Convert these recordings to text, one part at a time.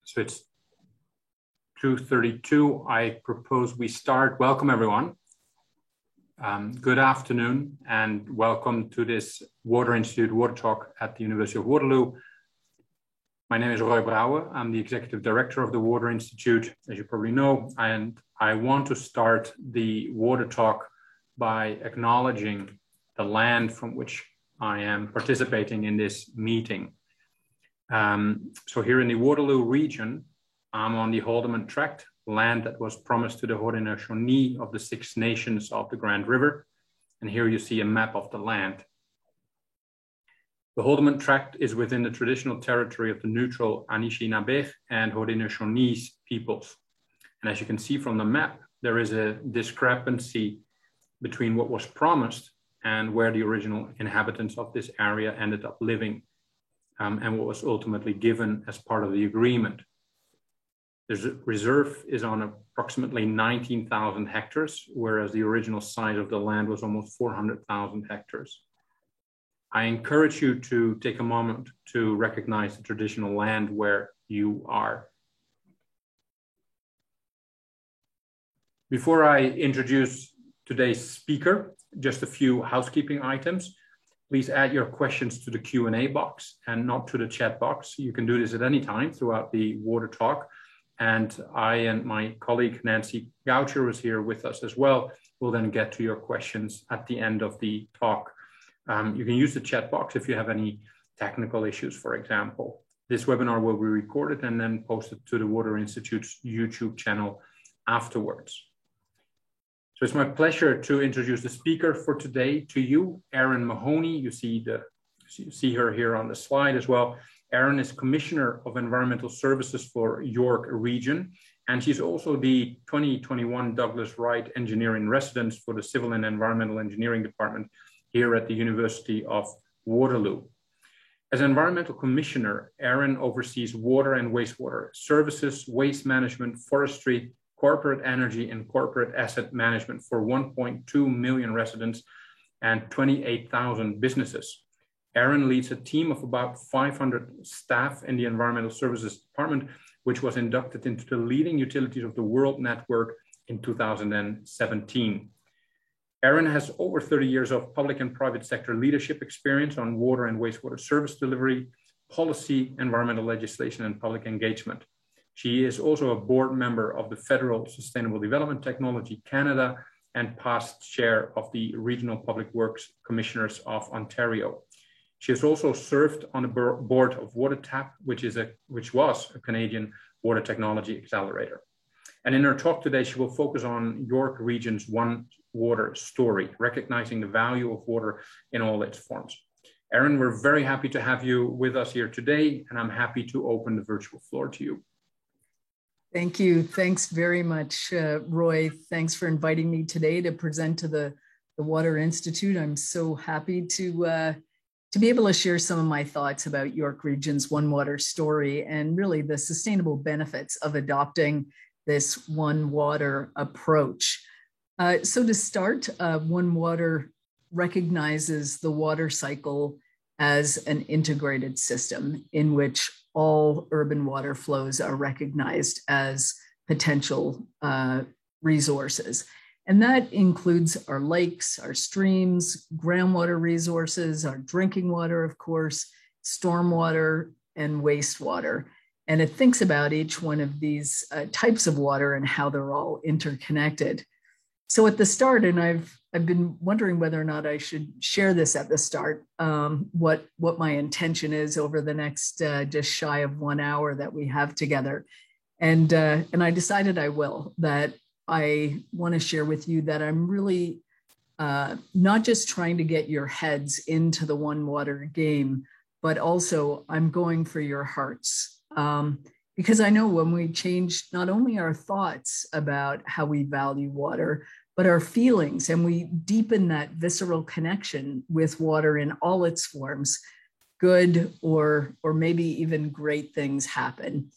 So it's 2:32. I propose we start. Welcome, everyone. Good afternoon and welcome to this Water Institute Water Talk at the University of Waterloo. My name is Roy Brouwer. I'm the Executive Director of the Water Institute, as you probably know, and I want to start the Water Talk by acknowledging the land from which I am participating in this meeting. So here in the Waterloo region, I'm on the Haldimand Tract, land that was promised to the Haudenosaunee of the Six Nations of the Grand River. And here you see a map of the land. The Haldimand Tract is within the traditional territory of the neutral Anishinaabe and Haudenosaunee peoples. And as you can see from the map, there is a discrepancy between what was promised and where the original inhabitants of this area ended up living, and what was ultimately given as part of the agreement. The reserve is on approximately 19,000 hectares, whereas the original size of the land was almost 400,000 hectares. I encourage you to take a moment to recognize the traditional land where you are. Before I introduce today's speaker, just a few housekeeping items. Please add your questions to the Q&A box and not to the chat box. You can do this at any time throughout the Water Talk. And I and my colleague Nancy Goucher, who is here with us as well, will then get to your questions at the end of the talk. You can use the chat box if you have any technical issues, for example. This webinar will be recorded and then posted to the Water Institute's YouTube channel afterwards. So it's my pleasure to introduce the speaker for today to you, Erin Mahoney. You see her here on the slide as well. Erin is Commissioner of Environmental Services for York Region, and she's also the 2021 Douglas Wright Engineer in Residence for the Civil and Environmental Engineering Department here at the University of Waterloo. As Environmental Commissioner, Erin oversees water and wastewater services, waste management, forestry, corporate energy, and corporate asset management for 1.2 million residents and 28,000 businesses. Erin leads a team of about 500 staff in the Environmental Services Department, which was inducted into the leading utilities of the world network in 2017. Erin has over 30 years of public and private sector leadership experience on water and wastewater service delivery, policy, environmental legislation, and public engagement. She is also a board member of the Federal Sustainable Development Technology Canada and past chair of the Regional Public Works Commissioners of Ontario. She has also served on the board of WaterTap, which was a Canadian water technology accelerator. And in her talk today, she will focus on York Region's One Water story, recognizing the value of water in all its forms. Erin, we're very happy to have you with us here today, and I'm happy to open the virtual floor to you. Thank you. Thanks very much, Roy. Thanks for inviting me today to present to the Water Institute. I'm so happy to be able to share some of my thoughts about York Region's One Water story and really the sustainable benefits of adopting this One Water approach. So to start, One Water recognizes the water cycle as an integrated system in which all urban water flows are recognized as potential resources. And that includes our lakes, our streams, groundwater resources, our drinking water, of course, stormwater, and wastewater. And it thinks about each one of these types of water and how they're all interconnected. So at the start, and I've been wondering whether or not I should share this at the start, what my intention is over the next just shy of 1 hour that we have together. And I decided I will, that I want to share with you that I'm really not just trying to get your heads into the One Water game, but also I'm going for your hearts. Because I know when we change not only our thoughts about how we value water, but our feelings, and we deepen that visceral connection with water in all its forms, good or maybe even great things happen.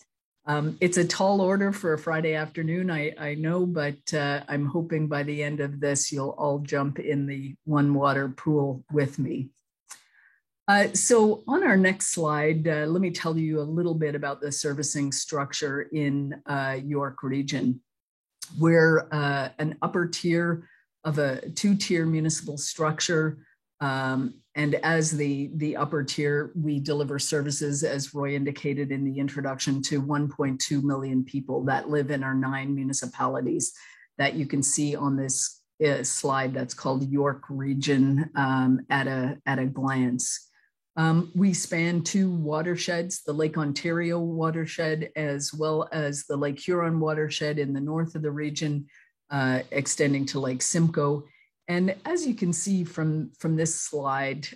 It's a tall order for a Friday afternoon, I know, but I'm hoping by the end of this, you'll all jump in the One Water pool with me. So on our next slide, let me tell you a little bit about the servicing structure in York Region. We're an upper tier of a two-tier municipal structure. And as the upper tier, we deliver services, as Roy indicated in the introduction, to 1.2 million people that live in our 9 municipalities that you can see on this slide that's called York Region at a glance. We span 2 watersheds, the Lake Ontario watershed, as well as the Lake Huron watershed in the north of the region, extending to Lake Simcoe. And as you can see from this slide,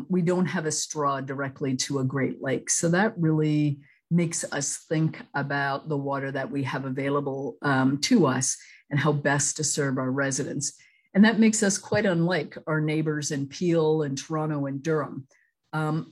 we don't have a straw directly to a Great Lake. So that really makes us think about the water that we have available to us and how best to serve our residents. And that makes us quite unlike our neighbors in Peel and Toronto and Durham.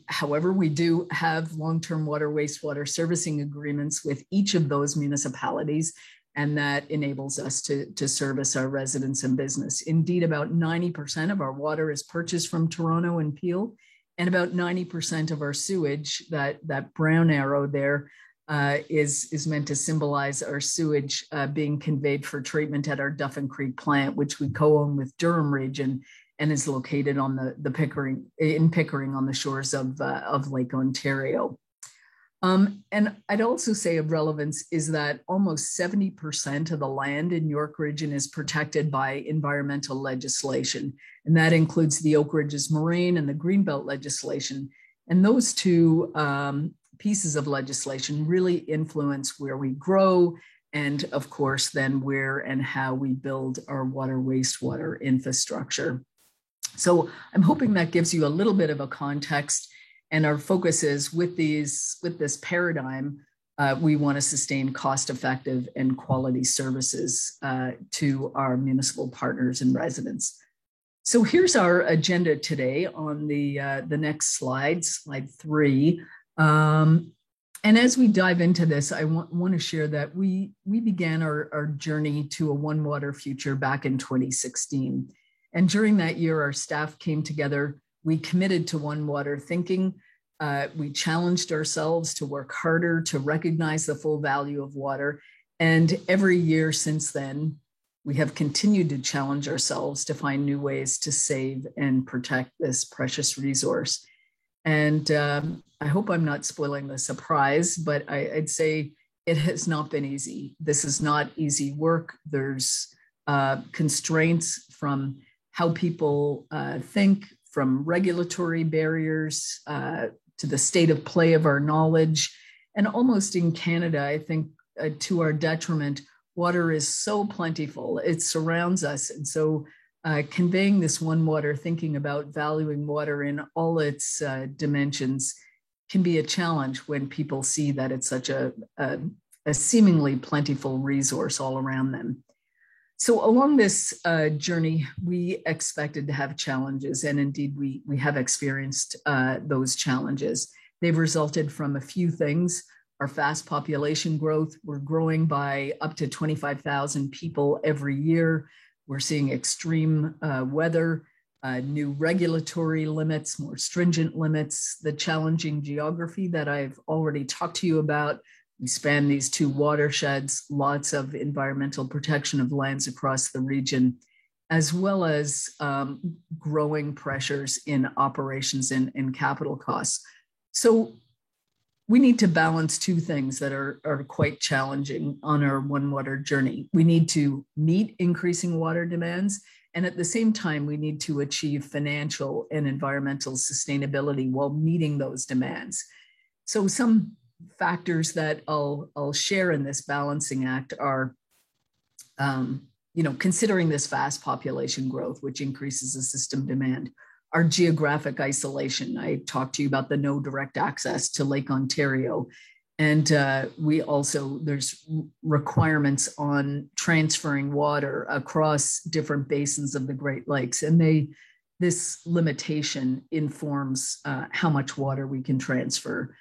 However, we do have long-term water wastewater servicing agreements with each of those municipalities, and that enables us to service our residents and business. Indeed, about 90% of our water is purchased from Toronto and Peel, and about 90% of our sewage, that brown arrow there, is meant to symbolize our sewage being conveyed for treatment at our Duffin Creek plant, which we co-own with Durham Region and is located on the Pickering on the shores of Lake Ontario. And I'd also say of relevance is that almost 70% of the land in York Region is protected by environmental legislation, and that includes the Oak Ridges Moraine and the Greenbelt legislation. And those two pieces of legislation really influence where we grow and, of course, then where and how we build our water wastewater infrastructure. So I'm hoping that gives you a little bit of a context, and our focus is with this paradigm, we want to sustain cost-effective and quality services to our municipal partners and residents. So here's our agenda today on the next slide, slide 3. And as we dive into this, I want to share that we began our journey to a One Water future back in 2016. And during that year, our staff came together. We committed to One Water thinking. We challenged ourselves to work harder, to recognize the full value of water. And every year since then, we have continued to challenge ourselves to find new ways to save and protect this precious resource. And I hope I'm not spoiling the surprise, but I'd say it has not been easy. This is not easy work. There's constraints from how people think, from regulatory barriers to the state of play of our knowledge. And almost in Canada, I think to our detriment, water is so plentiful, it surrounds us. And so conveying this One Water, thinking about valuing water in all its dimensions can be a challenge when people see that it's such a seemingly plentiful resource all around them. So along this journey, we expected to have challenges, and indeed we have experienced those challenges. They've resulted from a few things. Our fast population growth, we're growing by up to 25,000 people every year. We're seeing extreme weather, new regulatory limits, more stringent limits, the challenging geography that I've already talked to you about. We span these 2 watersheds, lots of environmental protection of lands across the region, as well as growing pressures in operations and capital costs. So we need to balance 2 things that are quite challenging on our One Water journey. We need to meet increasing water demands, and at the same time, we need to achieve financial and environmental sustainability while meeting those demands. So some factors that I'll share in this balancing act are, considering this fast population growth, which increases the system demand, our geographic isolation. I talked to you about the no direct access to Lake Ontario. And there's requirements on transferring water across different basins of the Great Lakes. And this limitation informs how much water we can transfer.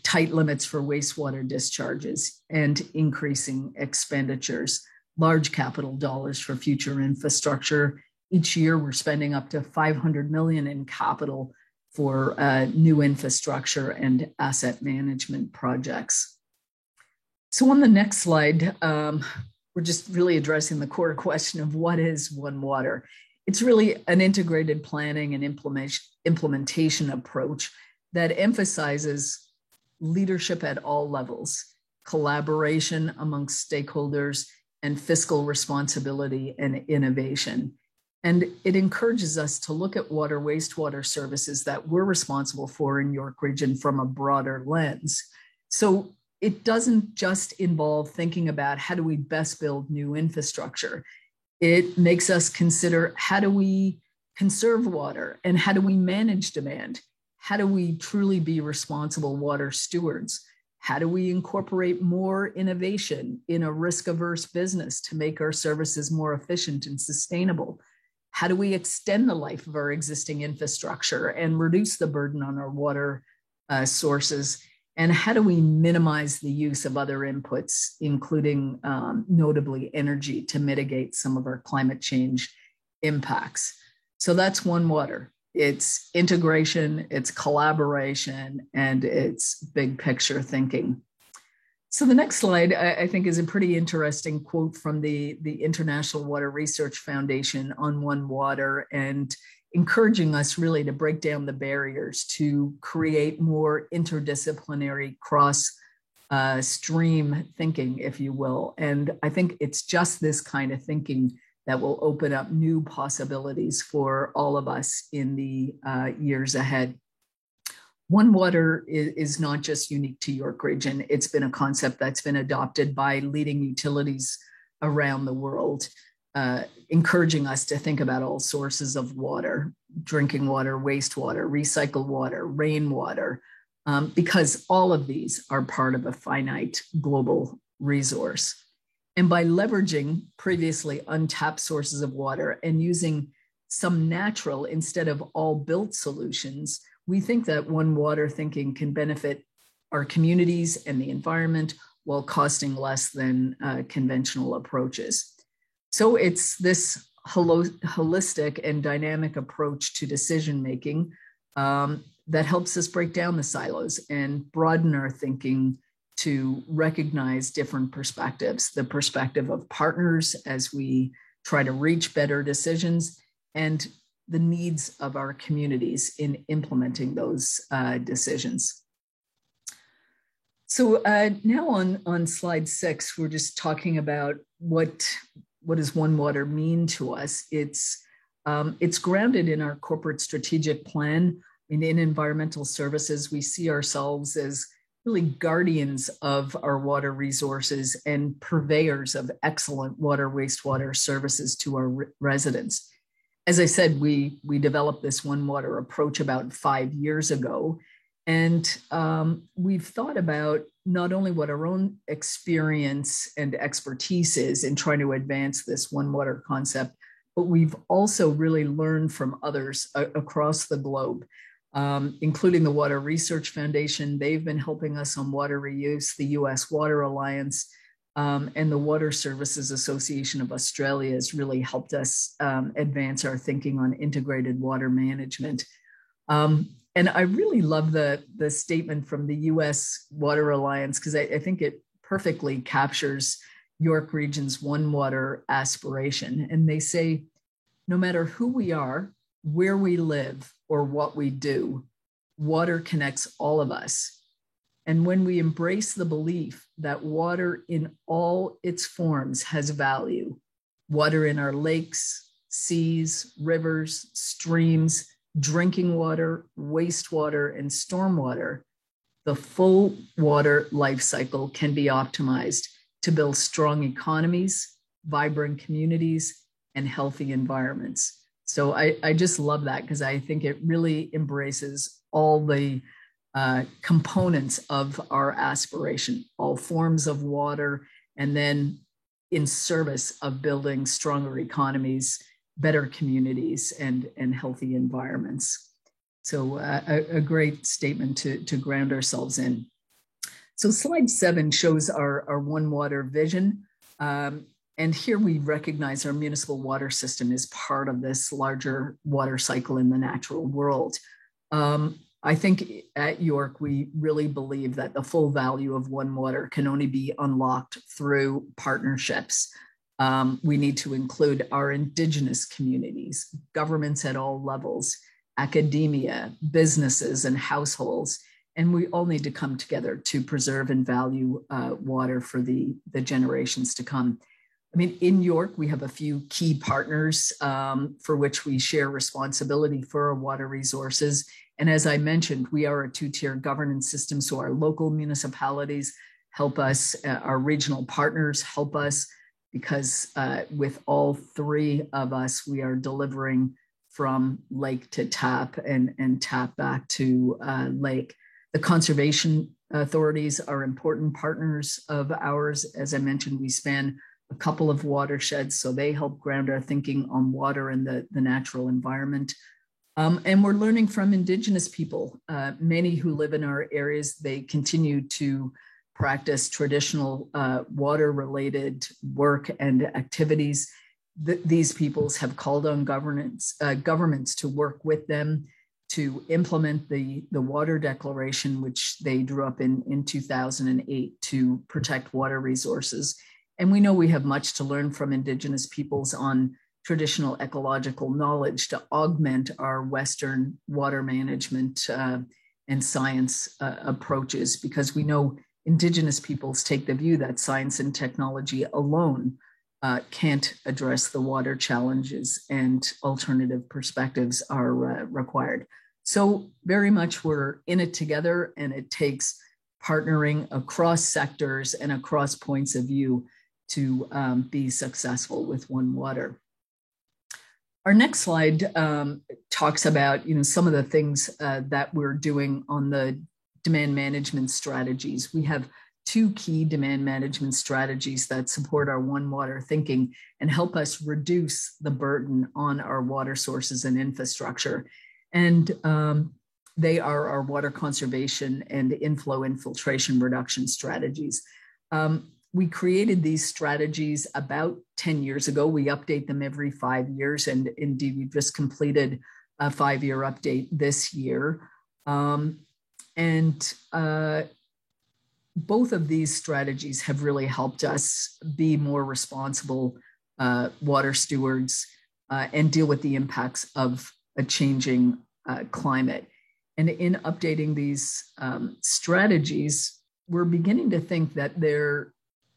Tight limits for wastewater discharges and increasing expenditures, large capital dollars for future infrastructure. Each year, we're spending up to $500 million in capital for new infrastructure and asset management projects. So on the next slide, we're just really addressing the core question of what is One Water. It's really an integrated planning and implementation approach that emphasizes leadership at all levels, collaboration amongst stakeholders, and fiscal responsibility and innovation. And it encourages us to look at water, wastewater services that we're responsible for in York Region from a broader lens. So it doesn't just involve thinking about how do we best build new infrastructure. It makes us consider how do we conserve water and how do we manage demand? How do we truly be responsible water stewards? How do we incorporate more innovation in a risk-averse business to make our services more efficient and sustainable? How do we extend the life of our existing infrastructure and reduce the burden on our water sources? And how do we minimize the use of other inputs, including notably energy, to mitigate some of our climate change impacts? So that's One Water. It's integration, it's collaboration, and it's big picture thinking. So the next slide, I think, is a pretty interesting quote from the International Water Research Foundation on One Water, and encouraging us really to break down the barriers to create more interdisciplinary cross-stream thinking, if you will. And I think it's just this kind of thinking that will open up new possibilities for all of us in the years ahead. One Water is not just unique to York Region. It's been a concept that's been adopted by leading utilities around the world, encouraging us to think about all sources of water: drinking water, wastewater, recycled water, rainwater, because all of these are part of a finite global resource. And by leveraging previously untapped sources of water and using some natural instead of all built solutions, we think that One Water thinking can benefit our communities and the environment while costing less than conventional approaches. So it's this holistic and dynamic approach to decision-making that helps us break down the silos and broaden our thinking to recognize different perspectives, the perspective of partners as we try to reach better decisions, and the needs of our communities in implementing those decisions. So now on slide 6, we're just talking about what does One Water mean to us. It's grounded in our corporate strategic plan. In environmental services, we see ourselves as really guardians of our water resources and purveyors of excellent water, wastewater services to our residents. As I said, we developed this One Water approach about 5 years ago, and we've thought about not only what our own experience and expertise is in trying to advance this One Water concept, but we've also really learned from others across the globe, including the Water Research Foundation. They've been helping us on water reuse, the US Water Alliance, and the Water Services Association of Australia has really helped us advance our thinking on integrated water management. And I really love the statement from the US Water Alliance, because I think it perfectly captures York Region's One Water aspiration. And they say, no matter who we are, where we live, or what we do, water connects all of us. And when we embrace the belief that water in all its forms has value, water in our lakes, seas, rivers, streams, drinking water, wastewater, and stormwater, the full water life cycle can be optimized to build strong economies, vibrant communities, and healthy environments. So I just love that, because I think it really embraces all the components of our aspiration, all forms of water, and then in service of building stronger economies, better communities, and healthy environments. So a great statement to ground ourselves in. So slide 7 shows our One Water vision. And here we recognize our municipal water system is part of this larger water cycle in the natural world. I think at York, we really believe that the full value of One Water can only be unlocked through partnerships. We need to include our Indigenous communities, governments at all levels, academia, businesses, and households. And we all need to come together to preserve and value water for the generations to come. I mean, in York, we have a few key partners for which we share responsibility for our water resources. And as I mentioned, we are a two-tier governance system. So our local municipalities help us, our regional partners help us, because with all three of us, we are delivering from lake to tap and tap back to lake. The conservation authorities are important partners of ours. As I mentioned, we span a couple of watersheds, so they help ground our thinking on water and the natural environment. And we're learning from Indigenous people. Many who live in our areas, they continue to practice traditional water-related work and activities. These peoples have called on governments to work with them to implement the Water Declaration, which they drew up in 2008 to protect water resources. And we know we have much to learn from Indigenous peoples on traditional ecological knowledge to augment our Western water management and science approaches, because we know Indigenous peoples take the view that science and technology alone can't address the water challenges, and alternative perspectives are required. So very much we're in it together, and it takes partnering across sectors and across points of view to be successful with One Water. Our next slide talks about some of the things that we're doing on the demand management strategies. We have two key demand management strategies that support our One Water thinking and help us reduce the burden on our water sources and infrastructure. And they are our water conservation and inflow infiltration reduction strategies. We created these strategies about 10 years ago. We update them every 5 years, and indeed we've just completed a 5-year update this year. Both of these strategies have really helped us be more responsible water stewards and deal with the impacts of a changing climate. And in updating these strategies, we're beginning to think that they're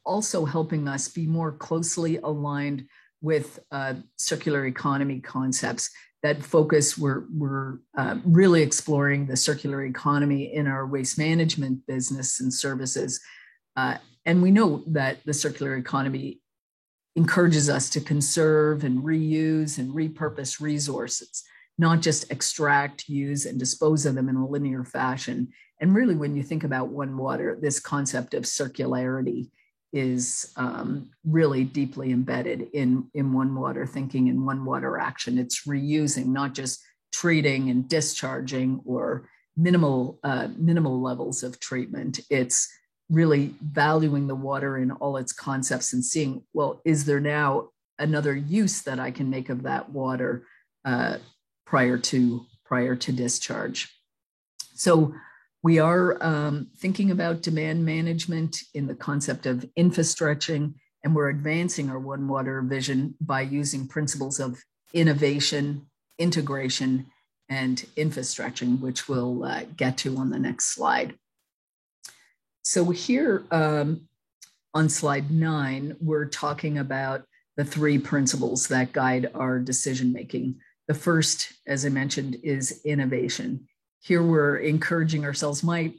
also helping us be more closely aligned with circular economy concepts that focus. We're really exploring the circular economy in our waste management business and services. And we know that the circular economy encourages us to conserve and reuse and repurpose resources, not just extract, use, and dispose of them in a linear fashion. And really, when you think about One Water, this concept of circularity is really deeply embedded in One Water thinking and One Water action. It's reusing, not just treating and discharging or minimal levels of treatment. It's really valuing the water in all its concepts and seeing, well, is there now another use that I can make of that water prior to discharge? So we are thinking about demand management in the concept of infrastructuring, and we're advancing our One Water vision by using principles of innovation, integration, and infrastructuring, which we'll get to on the next slide. So here on slide 9, we're talking about the 3 principles that guide our decision-making. The first, as I mentioned, is innovation. Here we're encouraging ourselves. My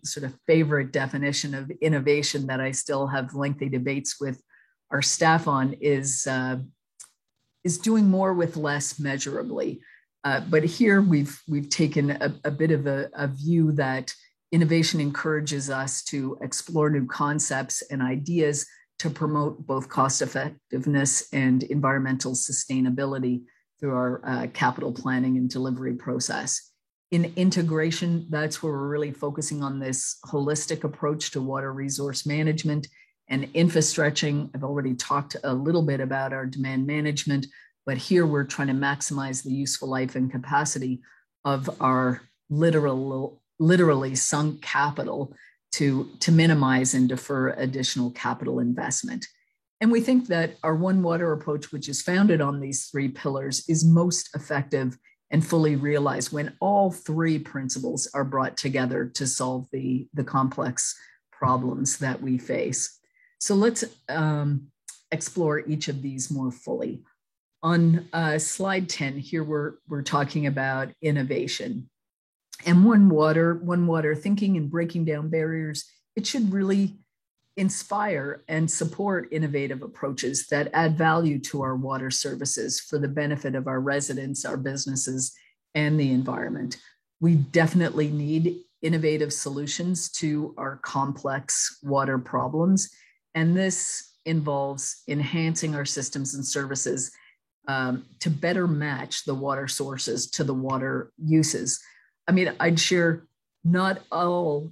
sort of favorite definition of innovation that I still have lengthy debates with our staff on is doing more with less measurably. But here we've taken a bit of a view that innovation encourages us to explore new concepts and ideas to promote both cost effectiveness and environmental sustainability through our capital planning and delivery process. In integration, that's where we're really focusing on this holistic approach to water resource management and infrastructuring. I've already talked a little bit about our demand management, but here we're trying to maximize the useful life and capacity of our literally sunk capital to minimize and defer additional capital investment. And we think that our One Water approach, which is founded on these three pillars, is most effective and fully realized when all three principles are brought together to solve the complex problems that we face. So let's explore each of these more fully. On slide 10, here we're talking about innovation. And One Water thinking and breaking down barriers, it should really inspire and support innovative approaches that add value to our water services for the benefit of our residents, our businesses, and the environment. We definitely need innovative solutions to our complex water problems, and this involves enhancing our systems and services to better match the water sources to the water uses. I mean, I'd share not all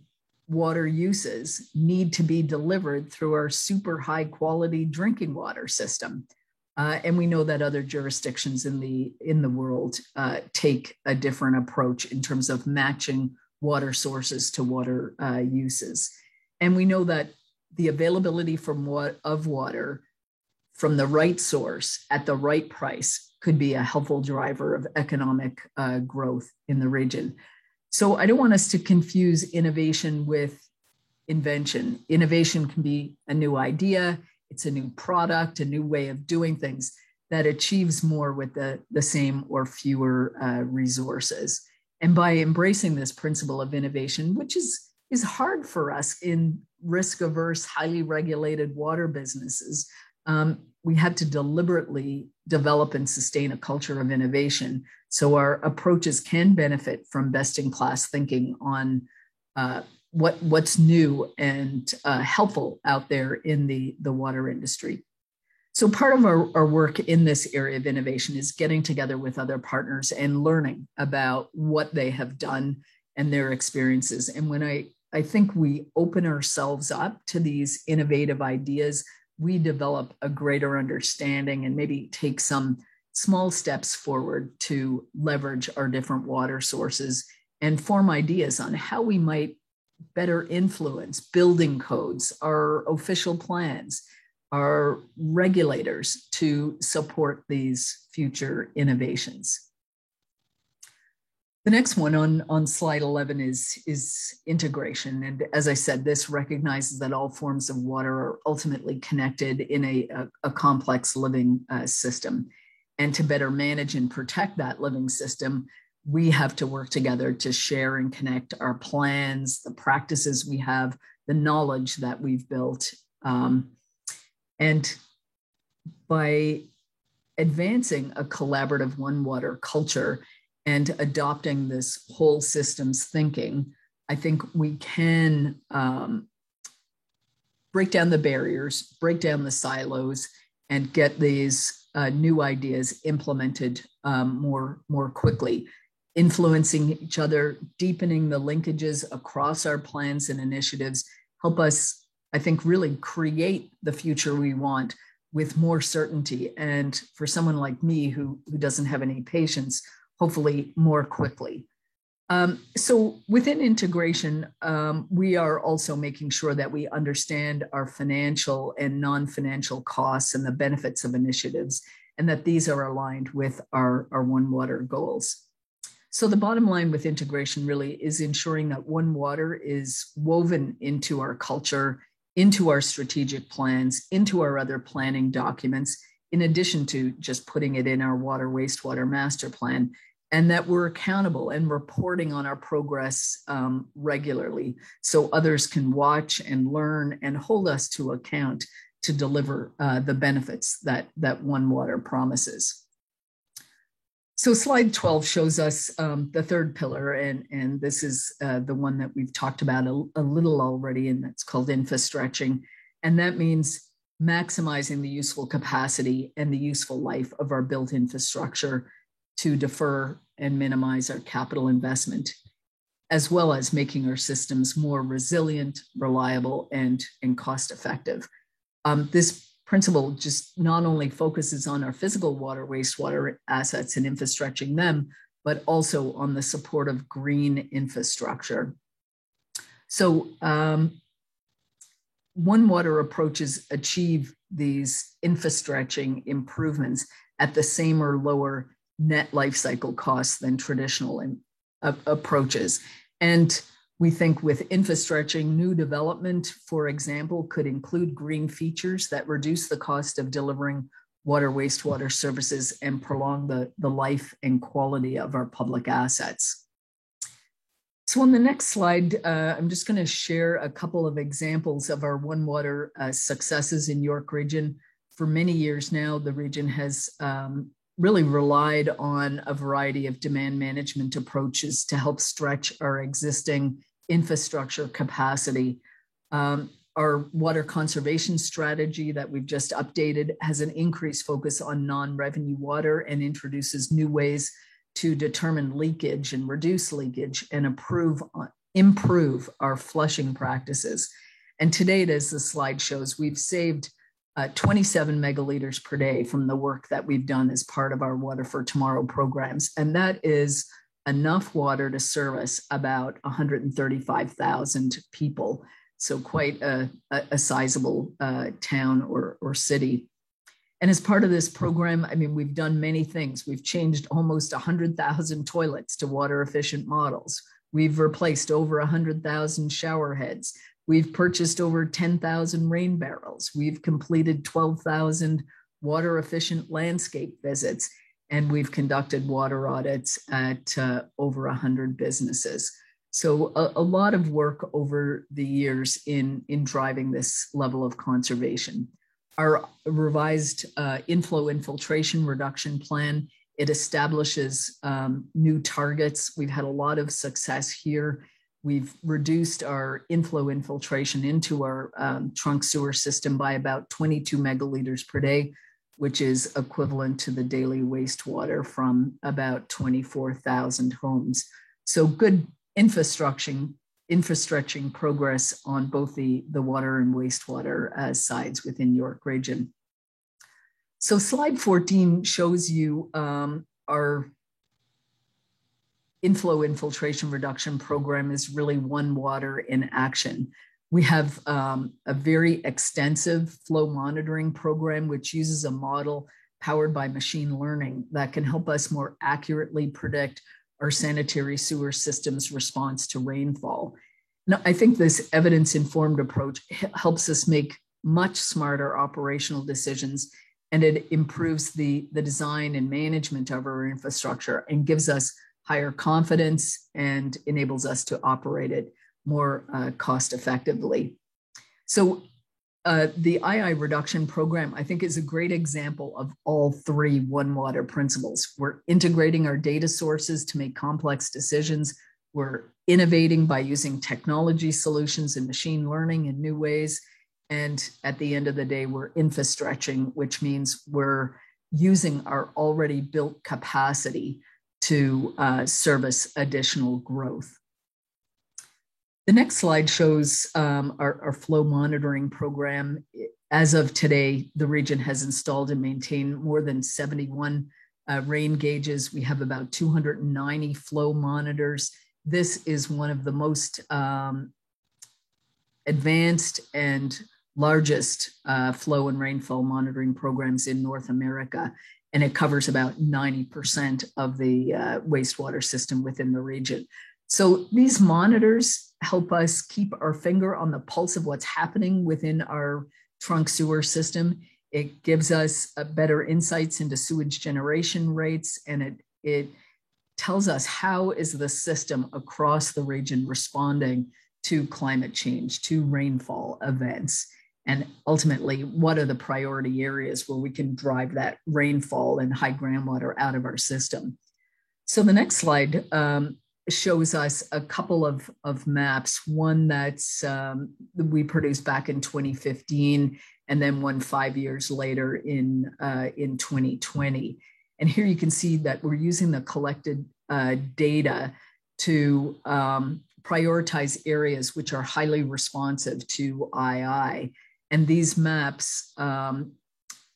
water uses need to be delivered through our super high quality drinking water system. And we know that other jurisdictions in the world take a different approach in terms of matching water sources to water uses. And we know that the availability of water from the right source at the right price could be a helpful driver of economic growth in the region. So I don't want us to confuse innovation with invention. Innovation can be a new idea, it's a new product, a new way of doing things that achieves more with the same or fewer resources. And by embracing this principle of innovation, which is hard for us in risk-averse, highly regulated water businesses, we have to deliberately develop and sustain a culture of innovation so our approaches can benefit from best-in-class thinking on what's new and helpful out there in the water industry. So part of our work in this area of innovation is getting together with other partners and learning about what they have done and their experiences. And when I think we open ourselves up to these innovative ideas, we develop a greater understanding and maybe take some small steps forward to leverage our different water sources and form ideas on how we might better influence building codes, our official plans, our regulators to support these future innovations. The next one on slide 11 is integration. And as I said, this recognizes that all forms of water are ultimately connected in a complex living system. And to better manage and protect that living system, we have to work together to share and connect our plans, the practices we have, the knowledge that we've built. And by advancing a collaborative One Water culture and adopting this whole systems thinking, I think we can break down the barriers, break down the silos, and get these new ideas implemented more quickly, influencing each other, deepening the linkages across our plans and initiatives, help us, I think, really create the future we want with more certainty. And for someone like me who doesn't have any patience, hopefully more quickly. So within integration, we are also making sure that we understand our financial and non-financial costs and the benefits of initiatives, and that these are aligned with our One Water goals. So the bottom line with integration really is ensuring that One Water is woven into our culture, into our strategic plans, into our other planning documents, in addition to just putting it in our water wastewater master plan, and that we're accountable and reporting on our progress regularly so others can watch and learn and hold us to account to deliver the benefits that One Water promises. So slide 12 shows us the third pillar, and this is the one that we've talked about a little already, and that's called infrastructuring. And that means maximizing the useful capacity and the useful life of our built infrastructure to defer and minimize our capital investment, as well as making our systems more resilient, reliable, and cost effective. This principle just not only focuses on our physical water, wastewater assets and infrastructuring them, but also on the support of green infrastructure. So One Water approaches achieve these infrastructure improvements at the same or lower net life cycle costs than traditional approaches. And we think with infrastructure, new development, for example, could include green features that reduce the cost of delivering water, wastewater services and prolong the life and quality of our public assets. So on the next slide, I'm just going to share a couple of examples of our One Water successes in York Region. For many years now, the region has really relied on a variety of demand management approaches to help stretch our existing infrastructure capacity. Our water conservation strategy that we've just updated has an increased focus on non-revenue water and introduces new ways to determine leakage and reduce leakage and improve our flushing practices. And to date, as the slide shows, we've saved 27 megaliters per day from the work that we've done as part of our Water for Tomorrow programs. And that is enough water to service about 135,000 people. So quite a sizable town or city. And as part of this program, I mean, we've done many things. We've changed almost 100,000 toilets to water efficient models. We've replaced over 100,000 shower heads. We've purchased over 10,000 rain barrels. We've completed 12,000 water efficient landscape visits. And we've conducted water audits at over 100 businesses. So a lot of work over the years in driving this level of conservation. Our revised inflow infiltration reduction plan, it establishes new targets. We've had a lot of success here. We've reduced our inflow infiltration into our trunk sewer system by about 22 megaliters per day, which is equivalent to the daily wastewater from about 24,000 homes. So good infrastructure progress on both the water and wastewater sides within York Region. So slide 14 shows you our inflow infiltration reduction program is really One Water in action. We have a very extensive flow monitoring program, which uses a model powered by machine learning that can help us more accurately predict our sanitary sewer system's response to rainfall. Now, I think this evidence-informed approach helps us make much smarter operational decisions, and it improves the design and management of our infrastructure and gives us higher confidence and enables us to operate it more cost effectively. So the II reduction program, I think, is a great example of all three One Water principles. We're integrating our data sources to make complex decisions. We're innovating by using technology solutions and machine learning in new ways. And at the end of the day, we're infrastructuring, which means we're using our already built capacity to service additional growth. The next slide shows our flow monitoring program. As of today, the region has installed and maintained more than 71 rain gauges. We have about 290 flow monitors. This is one of the most advanced and largest flow and rainfall monitoring programs in North America, and it covers about 90% of the wastewater system within the region. So these monitors help us keep our finger on the pulse of what's happening within our trunk sewer system. It gives us better insights into sewage generation rates, and it tells us how is the system across the region responding to climate change, to rainfall events, and ultimately, what are the priority areas where we can drive that rainfall and high groundwater out of our system. So the next slide shows us a couple of maps, one that's we produced back in 2015, and then one 5 years later in 2020. And here you can see that we're using the collected data to prioritize areas which are highly responsive to II. And these maps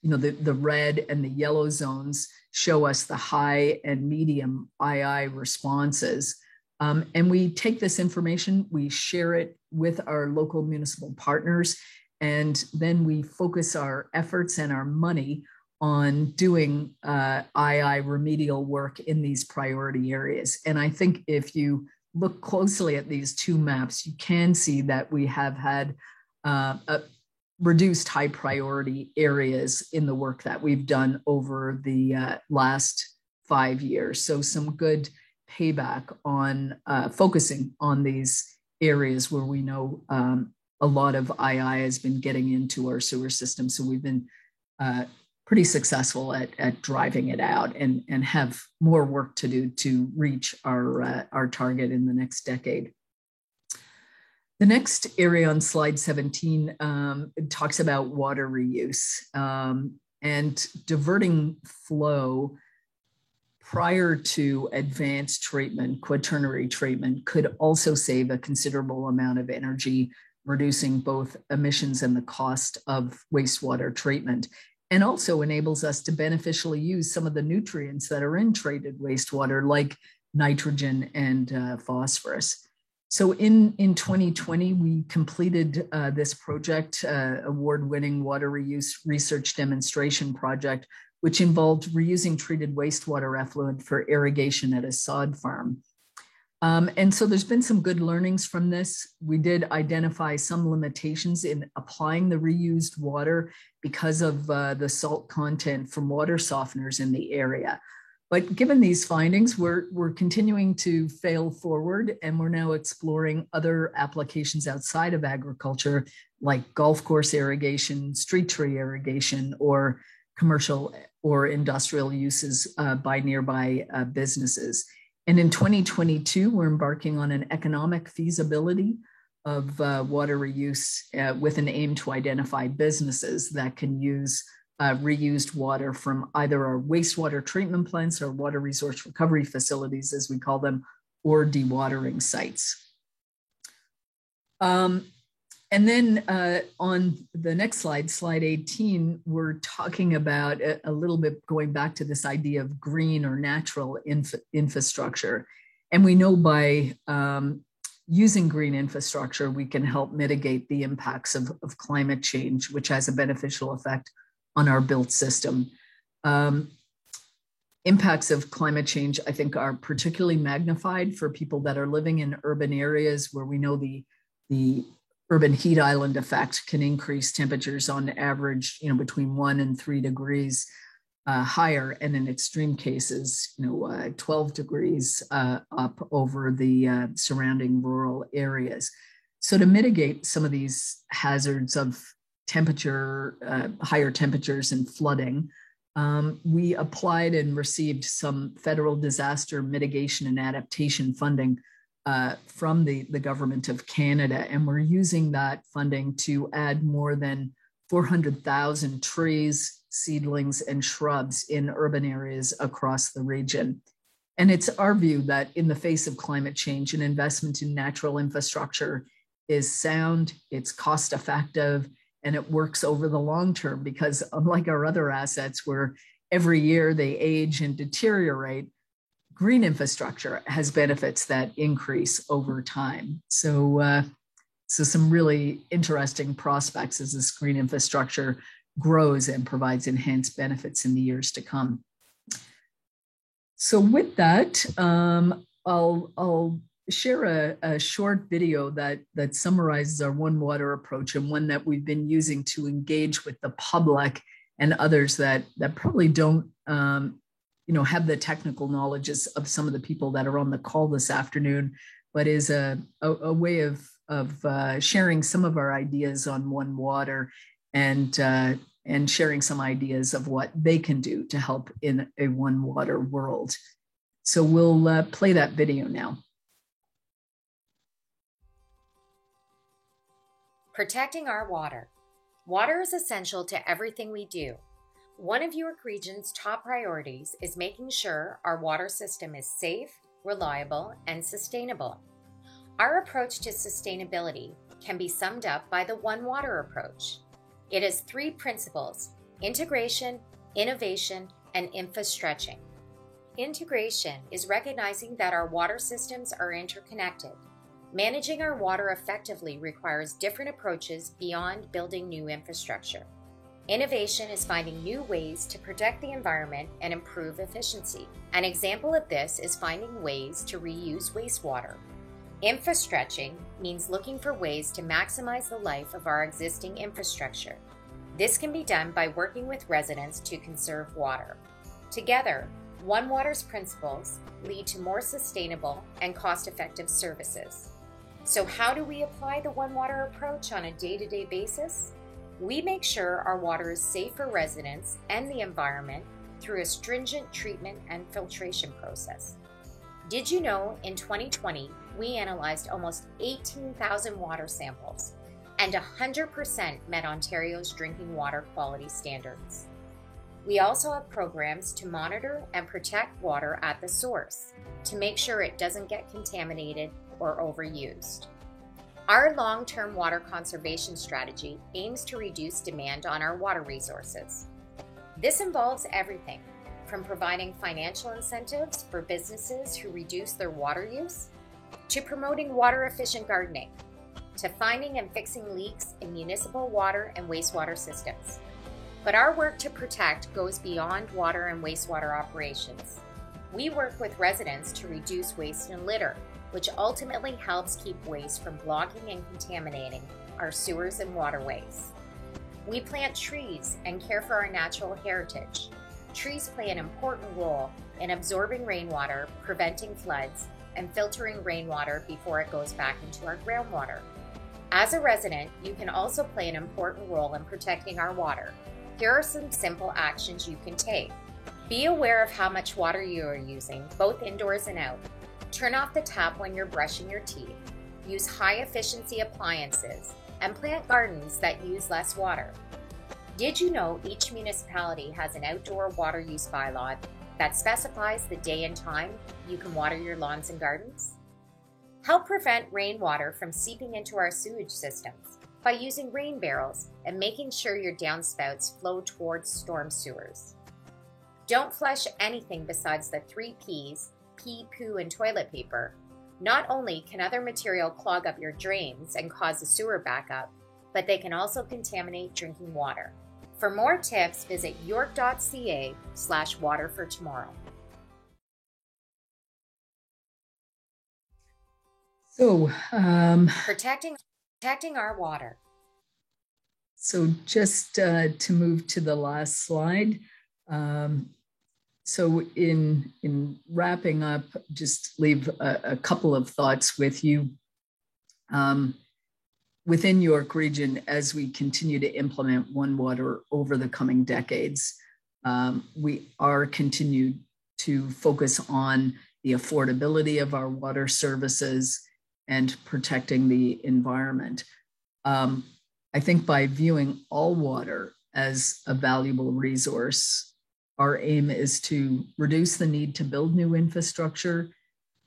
the red and the yellow zones show us the high and medium II responses. And we take this information, we share it with our local municipal partners, and then we focus our efforts and our money on doing II remedial work in these priority areas. And I think if you look closely at these two maps, you can see that we have had reduced high priority areas in the work that we've done over the last 5 years. So some good payback on focusing on these areas where we know a lot of II has been getting into our sewer system. So we've been pretty successful at driving it out and have more work to do to reach our target in the next decade. The next area on slide 17 talks about water reuse and diverting flow prior to advanced treatment, quaternary treatment, could also save a considerable amount of energy, reducing both emissions and the cost of wastewater treatment, and also enables us to beneficially use some of the nutrients that are in treated wastewater, like nitrogen and phosphorus. So in 2020, we completed this project, award-winning water reuse research demonstration project, which involved reusing treated wastewater effluent for irrigation at a sod farm. And so there's been some good learnings from this. We did identify some limitations in applying the reused water because of the salt content from water softeners in the area. But given these findings, we're continuing to fail forward, and we're now exploring other applications outside of agriculture, like golf course irrigation, street tree irrigation, or commercial or industrial uses by nearby businesses. And in 2022, we're embarking on an economic feasibility of water reuse with an aim to identify businesses that can use reused water from either our wastewater treatment plants or water resource recovery facilities, as we call them, or dewatering sites. And then on the next slide, slide 18, we're talking about a little bit going back to this idea of green or natural infrastructure. And we know by using green infrastructure, we can help mitigate the impacts of climate change, which has a beneficial effect on our built system. Impacts of climate change, I think, are particularly magnified for people that are living in urban areas where we know the urban heat island effect can increase temperatures on average, between 1 and 3 degrees higher, and in extreme cases, 12 degrees up over the surrounding rural areas. So to mitigate some of these hazards of temperature, higher temperatures and flooding, we applied and received some federal disaster mitigation and adaptation funding from the government of Canada. And we're using that funding to add more than 400,000 trees, seedlings, and shrubs in urban areas across the region. And it's our view that in the face of climate change, an investment in natural infrastructure is sound, it's cost effective, and it works over the long term, because unlike our other assets where every year they age and deteriorate, green infrastructure has benefits that increase over time. So, some really interesting prospects as this green infrastructure grows and provides enhanced benefits in the years to come. So with that, I'll share a short video that summarizes our One Water approach, and one that we've been using to engage with the public and others that probably don't have the technical knowledges of some of the people that are on the call this afternoon, but is a way of sharing some of our ideas on One Water and sharing some ideas of what they can do to help in a One Water world. So we'll play that video now. Protecting our water. Water is essential to everything we do. One of York Region's top priorities is making sure our water system is safe, reliable, and sustainable. Our approach to sustainability can be summed up by the One Water approach. It has 3 principles: integration, innovation, and infra-stretching. Integration is recognizing that our water systems are interconnected. Managing our water effectively requires different approaches beyond building new infrastructure. Innovation is finding new ways to protect the environment and improve efficiency. An example of this is finding ways to reuse wastewater. Infra-stretching means looking for ways to maximize the life of our existing infrastructure. This can be done by working with residents to conserve water. Together, One Water's principles lead to more sustainable and cost-effective services. So how do we apply the One Water approach on a day-to-day basis? We make sure our water is safe for residents and the environment through a stringent treatment and filtration process. Did you know in 2020, we analyzed almost 18,000 water samples and 100% met Ontario's drinking water quality standards. We also have programs to monitor and protect water at the source to make sure it doesn't get contaminated or overused. Our long-term water conservation strategy aims to reduce demand on our water resources. This involves everything from providing financial incentives for businesses who reduce their water use, to promoting water-efficient gardening, to finding and fixing leaks in municipal water and wastewater systems. But our work to protect goes beyond water and wastewater operations. We work with residents to reduce waste and litter, which ultimately helps keep waste from blocking and contaminating our sewers and waterways. We plant trees and care for our natural heritage. Trees play an important role in absorbing rainwater, preventing floods, and filtering rainwater before it goes back into our groundwater. As a resident, you can also play an important role in protecting our water. Here are some simple actions you can take. Be aware of how much water you are using, both indoors and out. Turn off the tap when you're brushing your teeth. Use high-efficiency appliances and plant gardens that use less water. Did you know each municipality has an outdoor water use bylaw that specifies the day and time you can water your lawns and gardens? Help prevent rainwater from seeping into our sewage systems by using rain barrels and making sure your downspouts flow towards storm sewers. Don't flush anything besides the 3 Ps, pee, poo, and toilet paper. Not only can other material clog up your drains and cause a sewer backup, but they can also contaminate drinking water. For more tips, visit york.ca/waterfortomorrow. So, Protecting our water. So just to move to the last slide. So in wrapping up, just leave a couple of thoughts with you. Within York Region, as we continue to implement One Water over the coming decades, we are continued to focus on the affordability of our water services and protecting the environment. I think by viewing all water as a valuable resource, our aim is to reduce the need to build new infrastructure.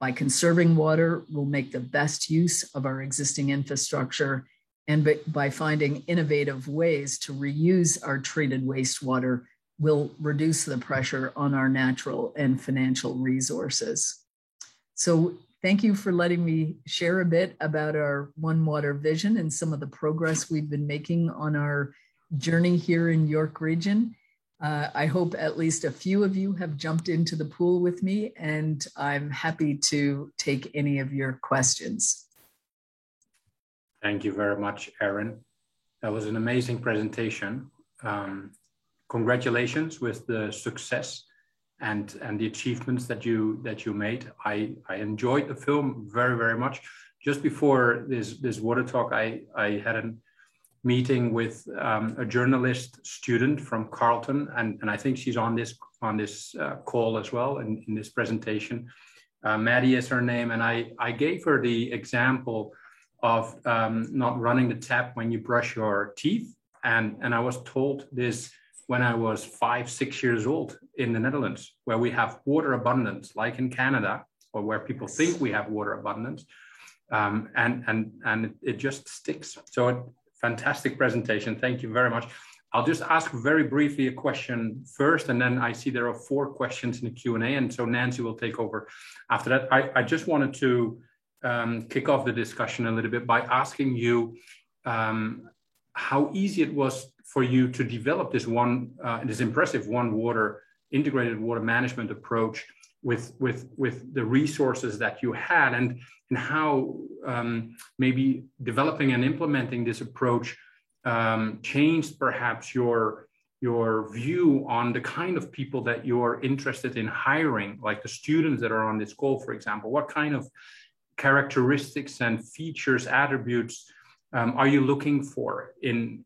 By conserving water, we'll make the best use of our existing infrastructure, and by finding innovative ways to reuse our treated wastewater, we'll reduce the pressure on our natural and financial resources. So thank you for letting me share a bit about our One Water vision and some of the progress we've been making on our journey here in York Region. I hope at least a few of you have jumped into the pool with me, and I'm happy to take any of your questions. Thank you very much, Erin. That was an amazing presentation. Congratulations with the success and the achievements that you made. I enjoyed the film very, very much. Just before this water talk, I had a meeting with a journalist student from Carleton, and I think she's on this call as well in this presentation. Maddie is her name, and I gave her the example of not running the tap when you brush your teeth, and I was told this when I was 5-6 years old in the Netherlands, where we have water abundance, like in Canada, or where people think we have water abundance, and it just sticks. So fantastic presentation. Thank you very much. I'll just ask very briefly a question first, and then I see there are 4 questions in the Q&A, and so Nancy will take over after that. I just wanted to kick off the discussion a little bit by asking you how easy it was for you to develop this impressive One Water integrated water management approach with the resources that you had, and how maybe developing and implementing this approach changed perhaps your view on the kind of people that you're interested in hiring, like the students that are on this call, for example. What kind of characteristics and features, attributes are you looking for in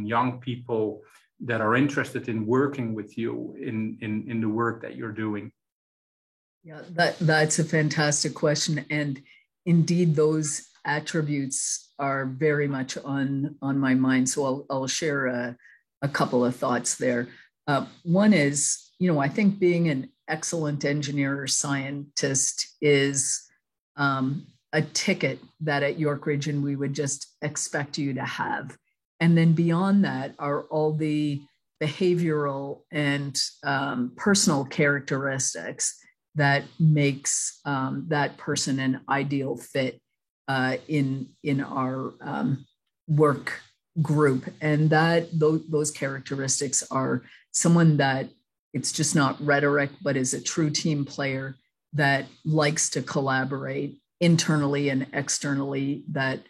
young people that are interested in working with you in the work that you're doing? Yeah, that's a fantastic question. And indeed, those attributes are very much on my mind. So I'll share a couple of thoughts there. One is, I think being an excellent engineer or scientist is a ticket that at York Region we would just expect you to have. And then beyond that are all the behavioral and personal characteristics that makes that person an ideal fit in our work group. And those characteristics are someone that it's just not rhetoric, but is a true team player that likes to collaborate internally and externally, that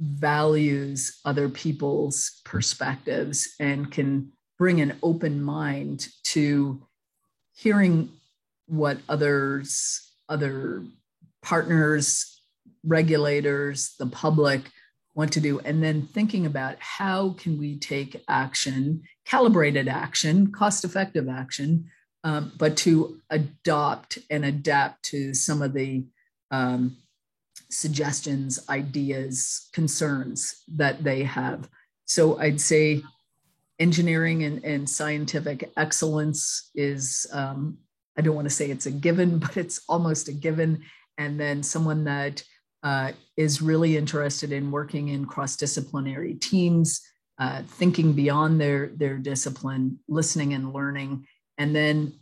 values other people's perspectives and can bring an open mind to hearing what other partners, regulators, the public want to do, and then thinking about how can we take action, calibrated action, cost-effective action, but to adopt and adapt to some of the suggestions, ideas, concerns that they have. So I'd say engineering and scientific excellence is, I don't want to say it's a given, but it's almost a given. And then someone that is really interested in working in cross-disciplinary teams, thinking beyond their discipline, listening and learning, and then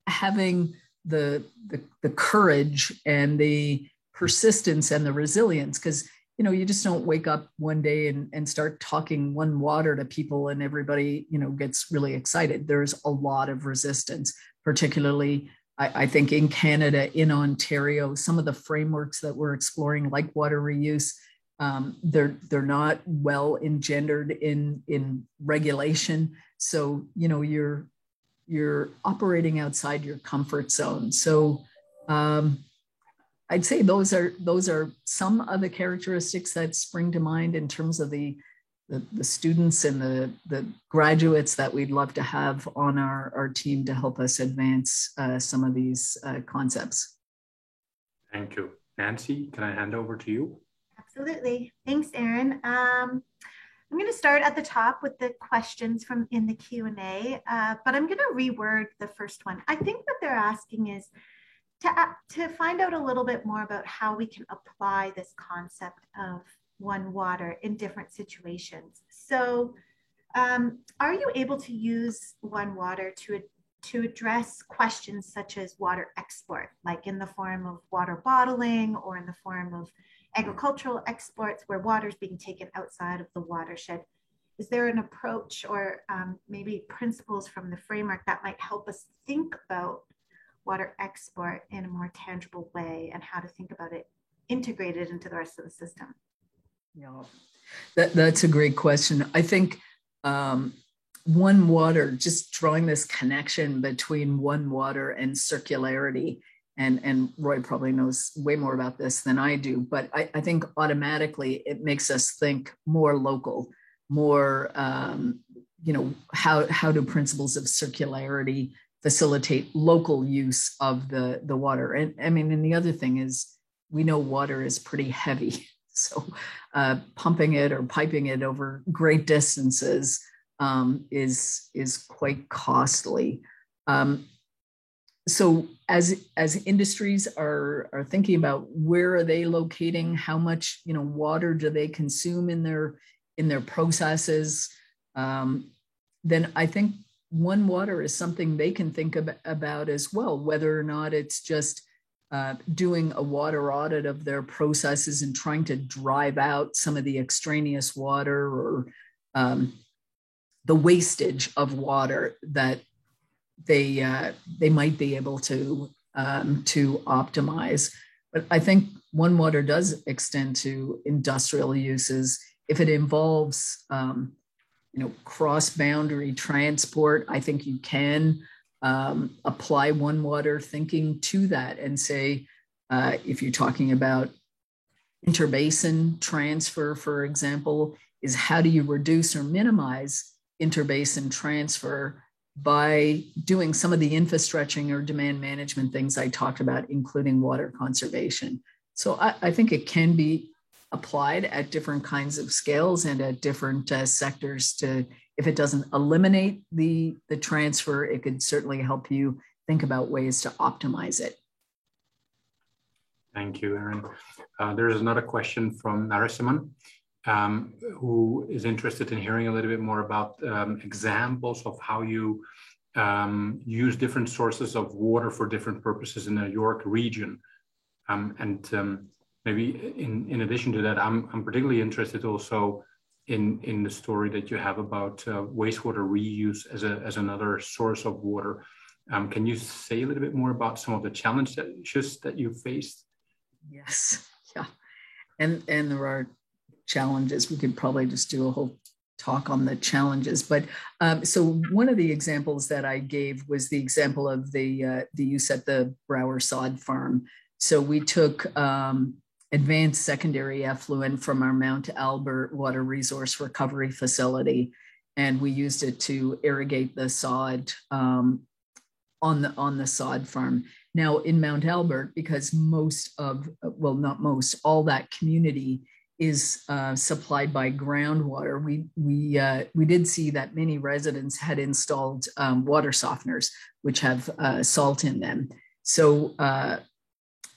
having the courage and the persistence and the resilience, because you just don't wake up one day and start talking One Water to people and everybody gets really excited. There's a lot of resistance, particularly I think in Canada, in Ontario. Some of the frameworks that we're exploring, like water reuse, they're not well engendered in regulation. So you're operating outside your comfort zone. So I'd say those are some of the characteristics that spring to mind in terms of the students and the graduates that we'd love to have on our team to help us advance some of these concepts. Thank you. Nancy, can I hand over to you? Absolutely. Thanks, Aaron. I'm going to start at the top with the questions from in the Q&A, but I'm going to reword the first one. I think what they're asking is to find out a little bit more about how we can apply this concept of One Water in different situations. So are you able to use One Water to address questions such as water export, like in the form of water bottling or in the form of agricultural exports where water is being taken outside of the watershed? Is there an approach or maybe principles from the framework that might help us think about water export in a more tangible way and how to think about it integrated into the rest of the system? Yeah, that's a great question. I think One Water, just drawing this connection between One Water and circularity, and Roy probably knows way more about this than I do, but I think automatically it makes us think more local, more, how do principles of circularity facilitate local use of the water? And I mean, and the other thing is, we know water is pretty heavy. So pumping it or piping it over great distances is quite costly. So as industries are thinking about where are they locating, how much water do they consume in in their processes, then I think One Water is something they can think about as well, whether or not it's just doing a water audit of their processes and trying to drive out some of the extraneous water or the wastage of water that they might be able to optimize. But I think One Water does extend to industrial uses. If it involves cross-boundary transport, I think you can apply One Water thinking to that and say, if you're talking about interbasin transfer, for example, is how do you reduce or minimize interbasin transfer by doing some of the infrastretching or demand management things I talked about, including water conservation. So I think it can be applied at different kinds of scales and at different sectors to, if it doesn't eliminate the transfer, it could certainly help you think about ways to optimize it. Thank you, Erin. There's another question from Narasimhan, who is interested in hearing a little bit more about examples of how you use different sources of water for different purposes in the York region. Maybe in addition to that, I'm particularly interested also in the story that you have about wastewater reuse as another source of water. Can you say a little bit more about some of the challenges that you faced? Yes, yeah, and there are challenges. We could probably just do a whole talk on the challenges. But so one of the examples that I gave was the example of the use at the Brower Sod Farm. So we took advanced secondary effluent from our Mount Albert Water Resource Recovery Facility, and we used it to irrigate the sod on the sod farm. Now in Mount Albert, because all that community is supplied by groundwater, we did see that many residents had installed water softeners, which have salt in them. So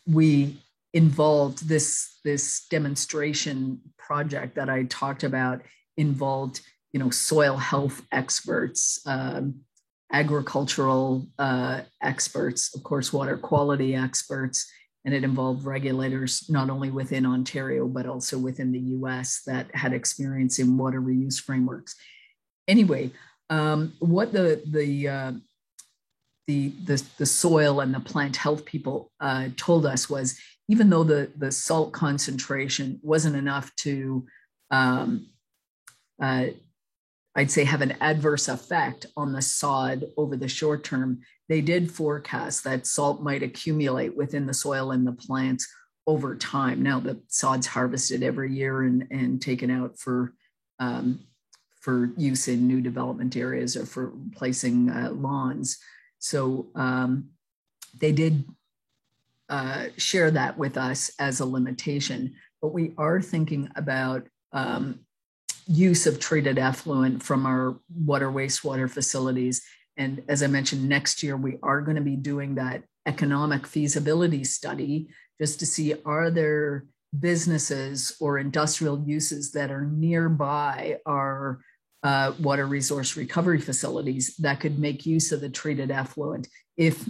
we involved this demonstration project that I talked about, involved soil health experts, agricultural experts, of course, water quality experts, and it involved regulators not only within Ontario, but also within the US that had experience in water reuse frameworks. Anyway, what the soil and the plant health people told us was, even though the salt concentration wasn't enough to, I'd say, have an adverse effect on the sod over the short term, they did forecast that salt might accumulate within the soil and the plants over time. Now the sod's harvested every year and taken out for use in new development areas or for replacing lawns. So they did share that with us as a limitation, but we are thinking about use of treated effluent from our water wastewater facilities. And as I mentioned, next year, we are going to be doing that economic feasibility study just to see, are there businesses or industrial uses that are nearby our water resource recovery facilities that could make use of the treated effluent, if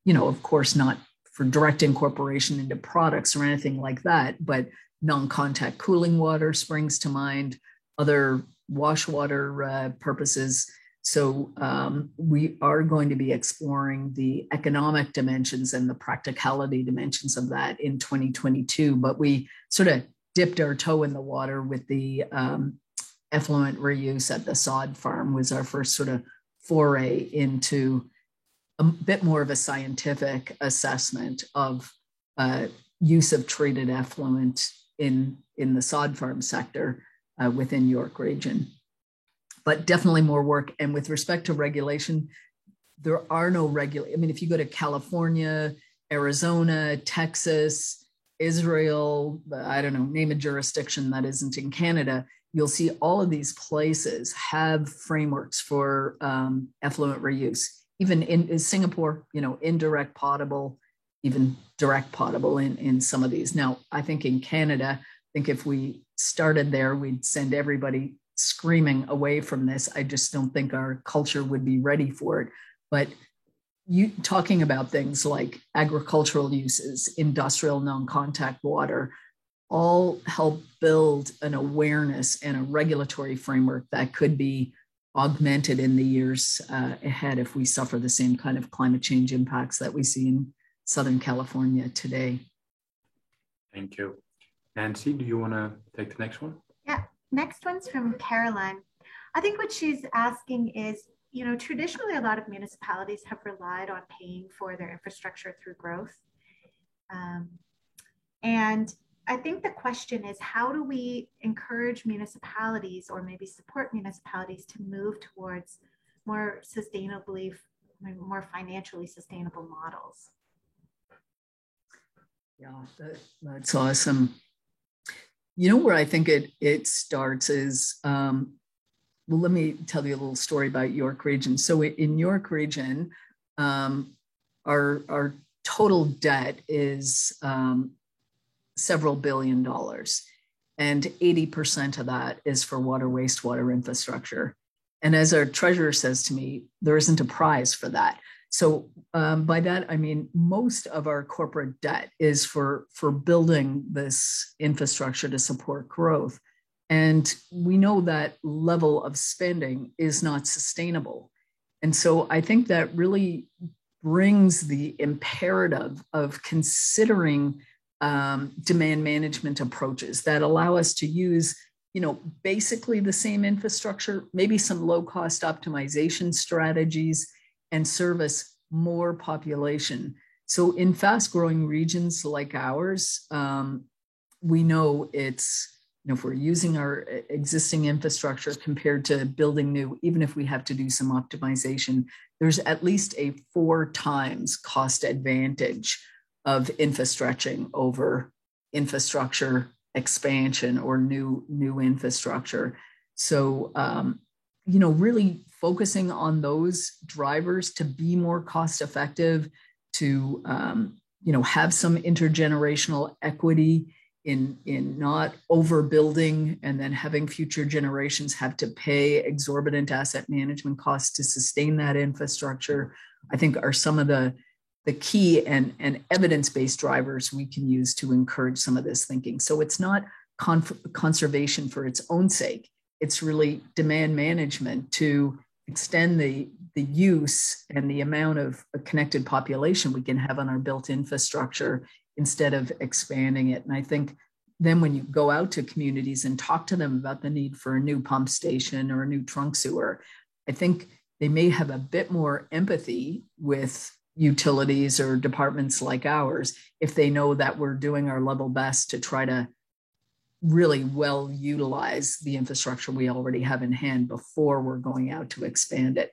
of course, not for direct incorporation into products or anything like that, but non-contact cooling water springs to mind, other wash water purposes. So we are going to be exploring the economic dimensions and the practicality dimensions of that in 2022, but we sort of dipped our toe in the water with the effluent reuse at the sod farm. Was our first sort of foray into a bit more of a scientific assessment of use of treated effluent in the sod farm sector within York Region. But definitely more work. And with respect to regulation, there are no if you go to California, Arizona, Texas, Israel, I don't know, name a jurisdiction that isn't in Canada, you'll see all of these places have frameworks for effluent reuse. Even in Singapore, indirect potable, even direct potable in some of these. Now, I think in Canada, think if we started there, we'd send everybody screaming away from this. I just don't think our culture would be ready for it. But you talking about things like agricultural uses, industrial non-contact water, all help build an awareness and a regulatory framework that could be augmented in the years ahead if we suffer the same kind of climate change impacts that we see in Southern California today. Thank you. Nancy, do you want to take the next one? Yeah, next one's from Caroline. I think what she's asking is, you know, traditionally a lot of municipalities have relied on paying for their infrastructure through growth. And I think the question is, how do we encourage municipalities or maybe support municipalities to move towards more sustainably, more financially sustainable models? Yeah, that's awesome. You know where I think it starts is, well, let me tell you a little story about York Region. So in York Region, our total debt is several $1 billion, and 80% of that is for water, wastewater infrastructure. And as our treasurer says to me, there isn't a prize for that. So by that, I mean, most of our corporate debt is for building this infrastructure to support growth. And we know that level of spending is not sustainable. And so I think that really brings the imperative of considering demand management approaches that allow us to use, you know, basically the same infrastructure, maybe some low-cost optimization strategies, and service more population. So in fast-growing regions like ours, we know it's, you know, if we're using our existing infrastructure compared to building new, even if we have to do some optimization, there's at least a 4 times cost advantage of infrastructure over infrastructure expansion or new infrastructure. So, you know, really focusing on those drivers to be more cost effective, to, you know, have some intergenerational equity in not overbuilding and then having future generations have to pay exorbitant asset management costs to sustain that infrastructure, I think are some of the key and evidence-based drivers we can use to encourage some of this thinking. So it's not conservation for its own sake. It's really demand management to extend the use and the amount of a connected population we can have on our built infrastructure instead of expanding it. And I think then when you go out to communities and talk to them about the need for a new pump station or a new trunk sewer, I think they may have a bit more empathy with utilities or departments like ours if they know that we're doing our level best to try to really well utilize the infrastructure we already have in hand before we're going out to expand it.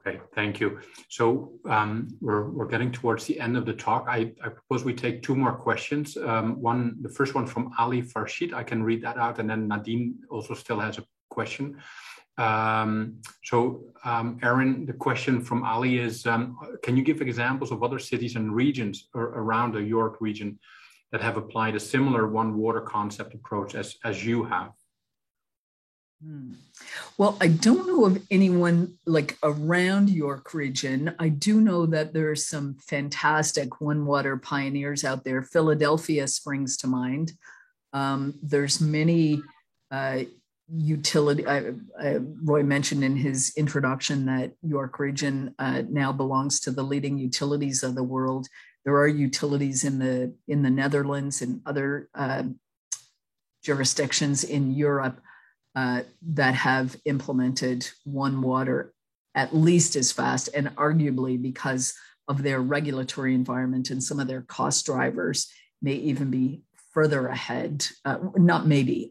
Okay, thank you. So we're getting towards the end of the talk. I propose we take 2 more questions. The first one from Ali Farshid. I can read that out, and then Nadine also still has a question. Aaron, the question from Ali is, can you give examples of other cities and regions around the York region that have applied a similar one water concept approach as you have? Well, I don't know of anyone like around York region. I do know that there are some fantastic one water pioneers out there. Philadelphia springs to mind. There's many utility. Roy mentioned in his introduction that York region now belongs to the leading utilities of the world. There are utilities in the Netherlands and other jurisdictions in Europe that have implemented one water at least as fast, and arguably because of their regulatory environment and some of their cost drivers may even be further ahead,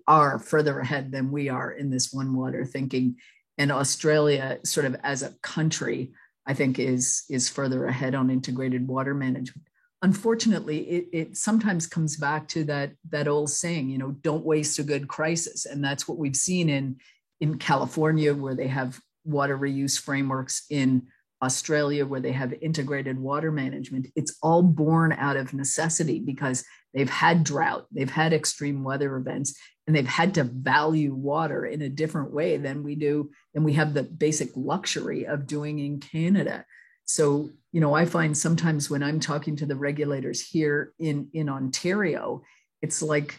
are further ahead than we are in this one water thinking. And Australia, sort of as a country, I think is further ahead on integrated water management. Unfortunately, it sometimes comes back to that old saying, you know, don't waste a good crisis. And that's what we've seen in California, where they have water reuse frameworks, in Australia, where they have integrated water management, it's all born out of necessity because they've had drought, they've had extreme weather events, and they've had to value water in a different way than we do, and we have the basic luxury of doing in Canada. So, you know, I find sometimes when I'm talking to the regulators here in Ontario, it's like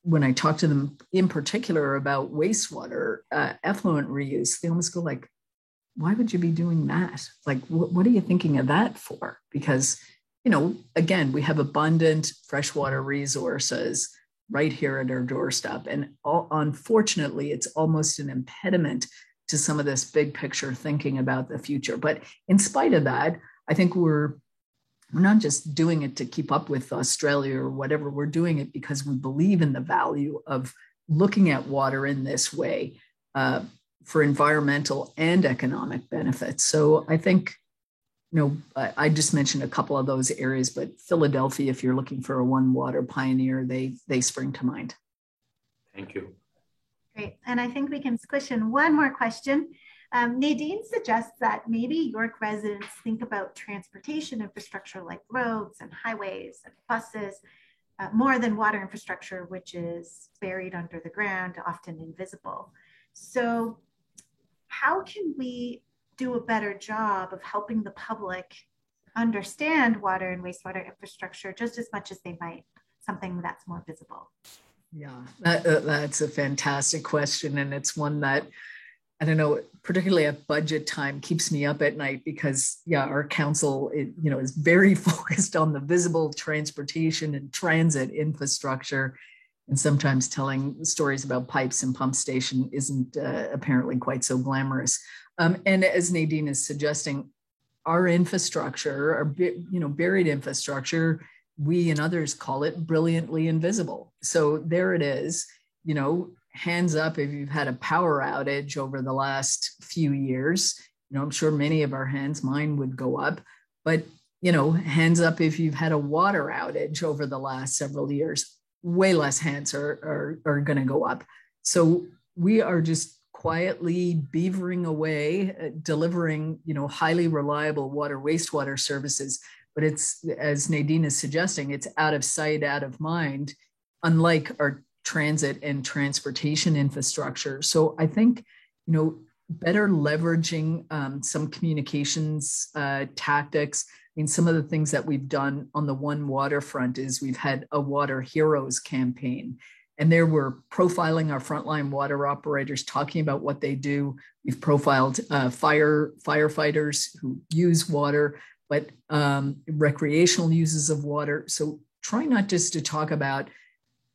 when I talk to them in particular about wastewater, effluent reuse, they almost go like, why would you be doing that? Like, what are you thinking of that for? Because, you know, again, we have abundant freshwater resources right here at our doorstep. And unfortunately, it's almost an impediment to some of this big picture thinking about the future. But in spite of that, I think we're not just doing it to keep up with Australia or whatever. We're doing it because we believe in the value of looking at water in this way, for environmental and economic benefits. So I think, you know, I just mentioned a couple of those areas, but Philadelphia, if you're looking for a one water pioneer, they spring to mind. Thank you. Great. And I think we can squish in one more question. Nadine suggests that maybe York residents think about transportation infrastructure like roads and highways and buses more than water infrastructure, which is buried under the ground, often invisible. So how can we do a better job of helping the public understand water and wastewater infrastructure just as much as they might something that's more visible? Yeah, that's a fantastic question. And it's one that, I don't know, particularly at budget time, keeps me up at night because, yeah, our council, you know, is very focused on the visible transportation and transit infrastructure. And sometimes telling stories about pipes and pump station isn't apparently quite so glamorous. And as Nadine is suggesting, our infrastructure, our, you know, buried infrastructure, we and others call it brilliantly invisible. So there it is, you know, hands up if you've had a power outage over the last few years. You know, I'm sure many of our hands, mine would go up, but, you know, hands up if you've had a water outage over the last several years. Way less hands are going to go up. So we are just quietly beavering away, delivering, you know, highly reliable water wastewater services. But it's, as Nadine is suggesting, it's out of sight, out of mind, unlike our transit and transportation infrastructure. So I think, you know, better leveraging some communications tactics. I mean, some of the things that we've done on the One Waterfront is we've had a Water Heroes campaign, and there we're profiling our frontline water operators, talking about what they do. We've profiled firefighters who use water, but recreational uses of water. So try not just to talk about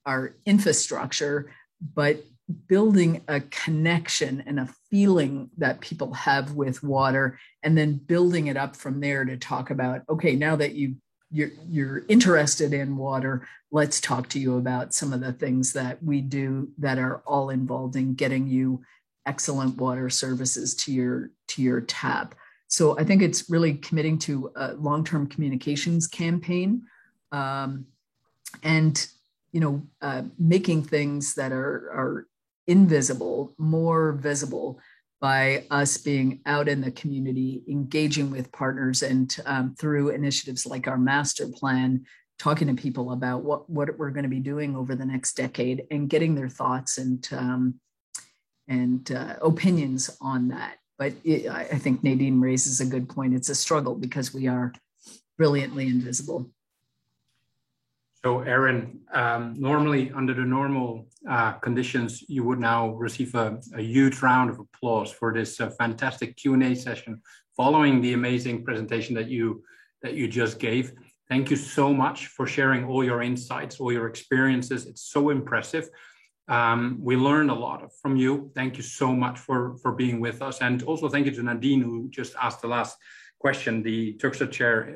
our infrastructure, but building a connection and a feeling that people have with water, and then building it up from there to talk about, okay, now that you're interested in water, let's talk to you about some of the things that we do that are all involved in getting you excellent water services to your tap. So I think it's really committing to a long-term communications campaign, and, you know, making things that are invisible more visible by us being out in the community, engaging with partners, and through initiatives like our master plan, talking to people about what we're going to be doing over the next decade and getting their thoughts and opinions on that. But I think Nadine raises a good point. It's a struggle because we are brilliantly invisible. So Erin, normally under the normal conditions, you would now receive a huge round of applause for this fantastic Q&A session following the amazing presentation that you just gave. Thank you so much for sharing all your insights, all your experiences. It's so impressive. We learned a lot from you. Thank you so much for being with us. And also thank you to Nadine, who just asked the last question, the Turkcert Chair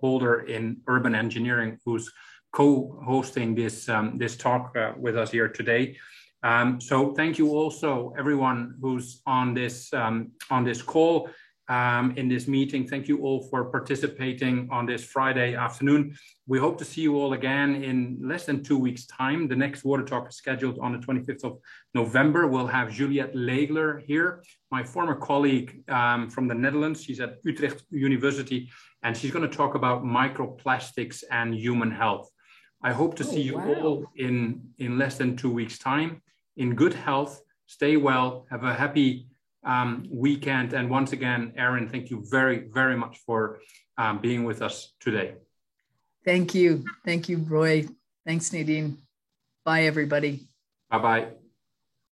holder in urban engineering, who's co-hosting this talk with us here today. So thank you also everyone who's on this call. in this meeting. Thank you all for participating on this Friday afternoon. We hope to see you all again in less than 2 weeks' time. The next Water Talk is scheduled on the 25th of November. We'll have Juliette Legler here, my former colleague from the Netherlands. She's at Utrecht University, and she's going to talk about microplastics and human health. I hope to see you all in less than 2 weeks' time, in good health. Stay well, have a happy weekend. And once again, Erin, thank you very, very much for being with us today. Thank you. Thank you, Roy. Thanks, Nadine. Bye, everybody. Bye-bye.